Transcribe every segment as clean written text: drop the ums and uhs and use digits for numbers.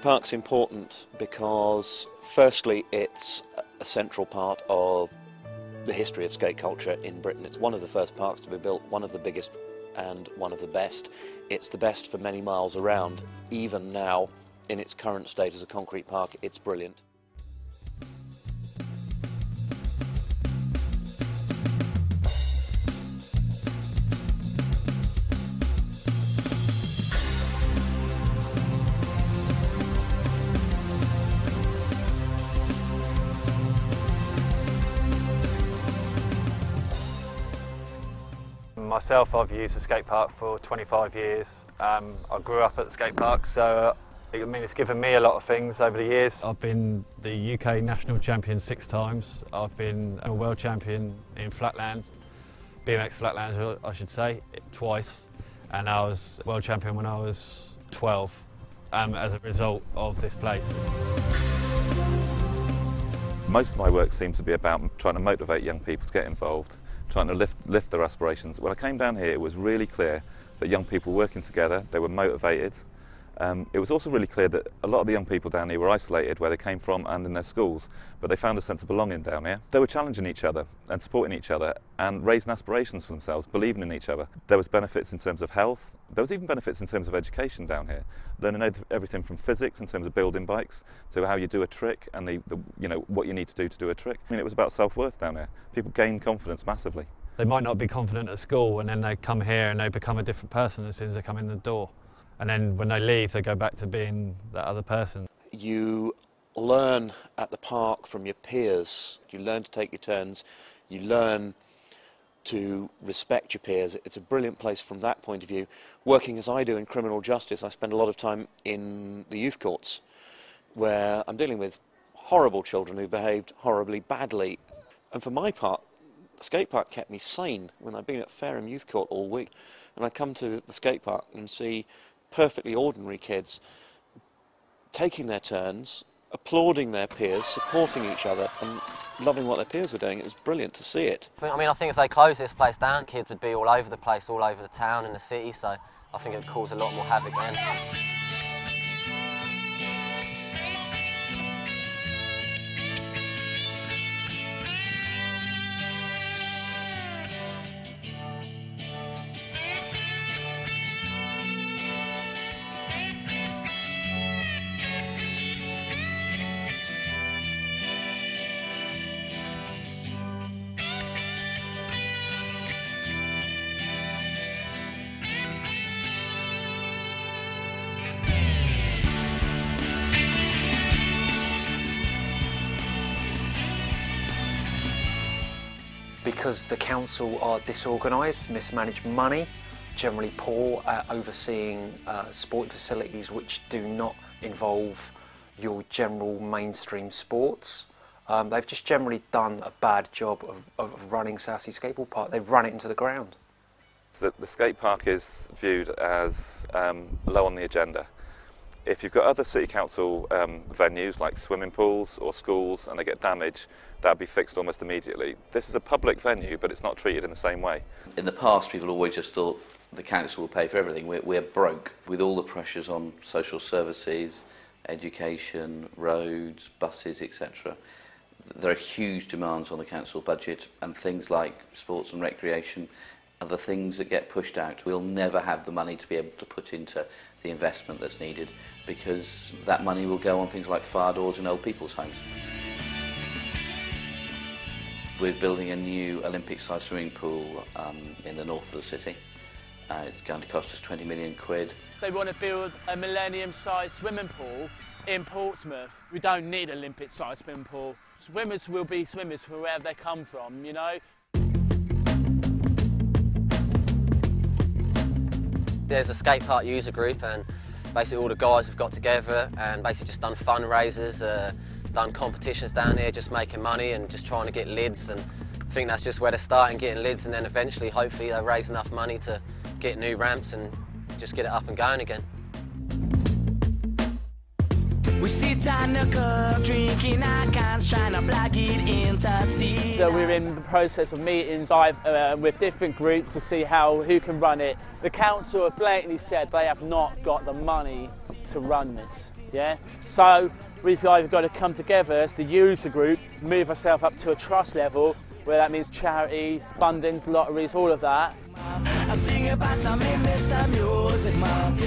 Skatepark's important because, firstly, it's a central part of the history of skate culture in Britain. It's one of the first parks to be built, one of the biggest and one of the best. It's the best for many miles around. Even now, in its current state as a concrete park, it's brilliant. Myself, I've used the skate park for 25 years. I grew up at the skate park, so it's given me a lot of things over the years. I've been the UK national champion 6 times. I've been a world champion in flatlands, BMX flatlands I should say, twice. And I was world champion when I was 12 as a result of this place. Most of my work seems to be about trying to motivate young people to get involved, trying to lift their aspirations. When I came down here, it was really clear that young people were working together, they were motivated. It was also really clear that a lot of the young people down here were isolated where they came from and in their schools, but they found a sense of belonging down here. They were challenging each other and supporting each other and raising aspirations for themselves, believing in each other. There was benefits in terms of health. There was even benefits in terms of education down here, learning everything from physics in terms of building bikes to how you do a trick and what you need to do a trick. I mean, it was about self-worth down here. People gained confidence massively. They might not be confident at school, and then they come here and they become a different person as soon as they come in the door. And then when they leave, they go back to being that other person. You learn at the park from your peers. You learn to take your turns. You learn to respect your peers. It's a brilliant place from that point of view. Working as I do in criminal justice, I spend a lot of time in the youth courts where I'm dealing with horrible children who behaved horribly badly. And for my part, the skate park kept me sane when I've been at Fareham Youth Court all week. And I come to the skate park and see perfectly ordinary kids taking their turns, applauding their peers, supporting each other and loving what their peers were doing. It was brilliant to see it. I mean, I think if they close this place down, kids would be all over the place, all over the town and the city, so I think it would cause a lot more havoc then. Because the council are disorganised, mismanage money, generally poor at overseeing sport facilities which do not involve your general mainstream sports. They've just generally done a bad job of running Southsea Skateboard Park. They've run it into the ground. The skate park is viewed as low on the agenda. If you've got other city council venues like swimming pools or schools and they get damaged, that'll be fixed almost immediately. This is a public venue, but it's not treated in the same way. In the past, people always just thought the council will pay for everything. We're broke with all the pressures on social services, education, roads, buses, etc. There are huge demands on the council budget, and things like sports and recreation are the things that get pushed out. We'll never have the money to be able to put into the investment that's needed, because that money will go on things like fire doors in old people's homes. We're building a new Olympic-sized swimming pool in the north of the city. It's going to cost us 20 million quid. They want to build a millennium-sized swimming pool in Portsmouth. We don't need an Olympic-sized swimming pool. Swimmers will be swimmers from wherever they come from, you know. There's a skate park user group, and basically all the guys have got together and basically just done fundraisers, done competitions down here, just making money and just trying to get lids, and I think that's just where they're starting, getting lids, and then eventually hopefully they'll raise enough money to get new ramps and just get it up and going again. We sit on the curb, drinking our cans, trying to plug it into sea. So we're in the process of meetings with different groups to see who can run it. The council have blatantly said they have not got the money to run this. Yeah. So we've either got to come together as the user group, move ourselves up to a trust level, where that means charities, fundings, lotteries, all of that. I sing about some Mr. Music Man.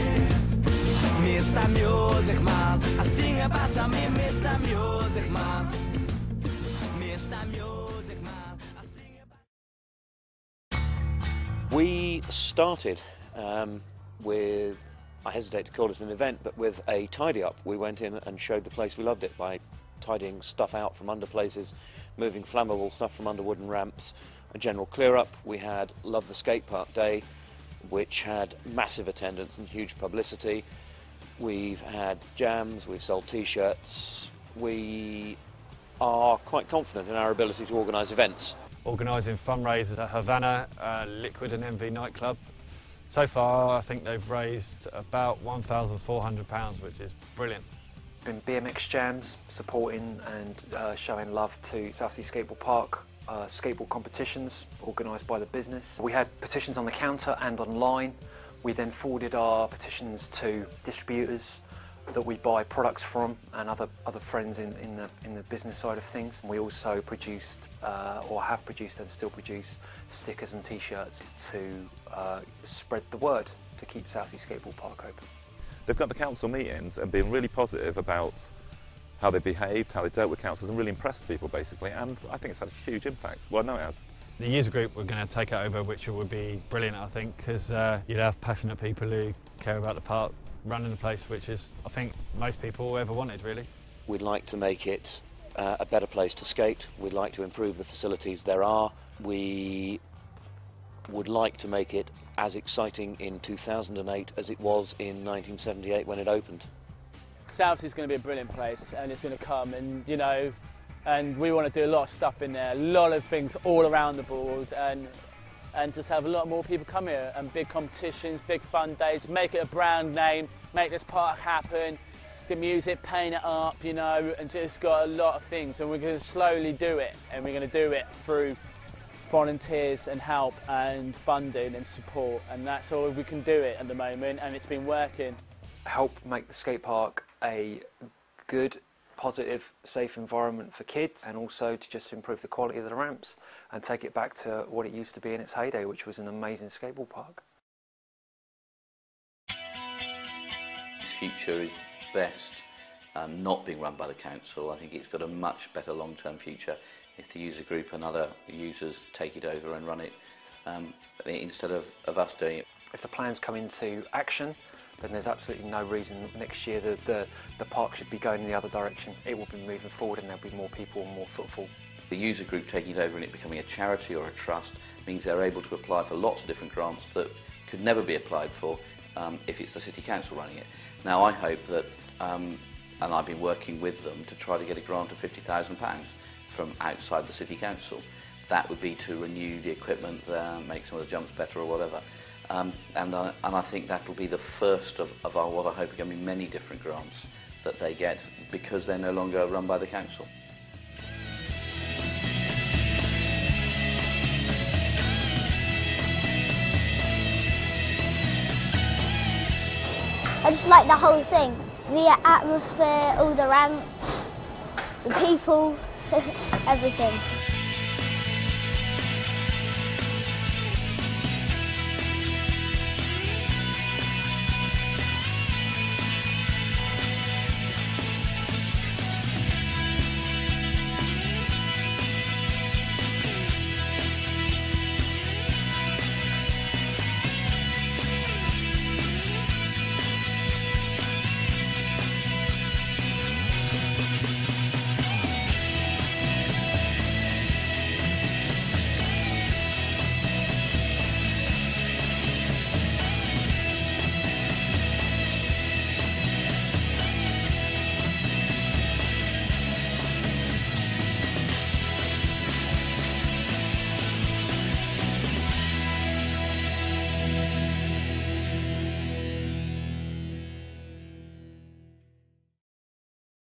Mr. Music Man. I sing about some Mr. Music Man. Mr. Music Man. I sing about... We started with, I hesitate to call it an event, but with a tidy up. We went in and showed the place we loved it by tidying stuff out from under places, moving flammable stuff from under wooden ramps, a general clear up. We had Love the Skatepark Day, which had massive attendance and huge publicity. We've had jams, we've sold t-shirts. We are quite confident in our ability to organise events. Organising fundraisers at Havana, Liquid and MV nightclub. So far I think they've raised about £1,400, which is brilliant. Been BMX jams, supporting and showing love to Southsea Skateboard Park, skateboard competitions organised by the business. We had petitions on the counter and online. We then forwarded our petitions to distributors that we buy products from and other friends in the business side of things. We also produced, or have produced and still produce, stickers and t-shirts to spread the word to keep Southsea Skateboard Park open. They've got to council meetings and been really positive about how they behaved, how they dealt with councils, and really impressed people basically, and I think it's had a huge impact. Well, I know it has. The user group were going to take it over, which would be brilliant, I think, because you'd have passionate people who care about the park running the place, which is, I think, most people ever wanted, really. We'd like to make it a better place to skate. We'd like to improve the facilities there are. We would like to make it as exciting in 2008 as it was in 1978 when it opened. Southsea is going to be a brilliant place, and it's going to come, and you know, and we want to do a lot of stuff in there, a lot of things all around the board, and just have a lot more people come here, and big competitions, big fun days, make it a brand name, make this park happen, get music, paint it up, you know, and just got a lot of things, and we're going to slowly do it, and we're going to do it through volunteers and help and funding and support, and that's all we can do it at the moment, and it's been working. Help make the skate park a good, positive, safe environment for kids, and also to just improve the quality of the ramps and take it back to what it used to be in its heyday, which was an amazing skateboard park. Its future is best not being run by the council. I think it's got a much better long-term future if the user group and other users take it over and run it instead of us doing it. If the plans come into action, then there's absolutely no reason next year that the park should be going in the other direction. It will be moving forward, and there'll be more people and more footfall. The user group taking it over and it becoming a charity or a trust means they're able to apply for lots of different grants that could never be applied for if it's the City Council running it. Now I hope that, and I've been working with them to try to get a grant of £50,000 from outside the City Council. That would be to renew the equipment, make some of the jumps better or whatever. And I think that will be the first of what I hope are going to be many different grants that they get because they're no longer run by the council. I just like the whole thing, the atmosphere, all the ramps, the people, everything.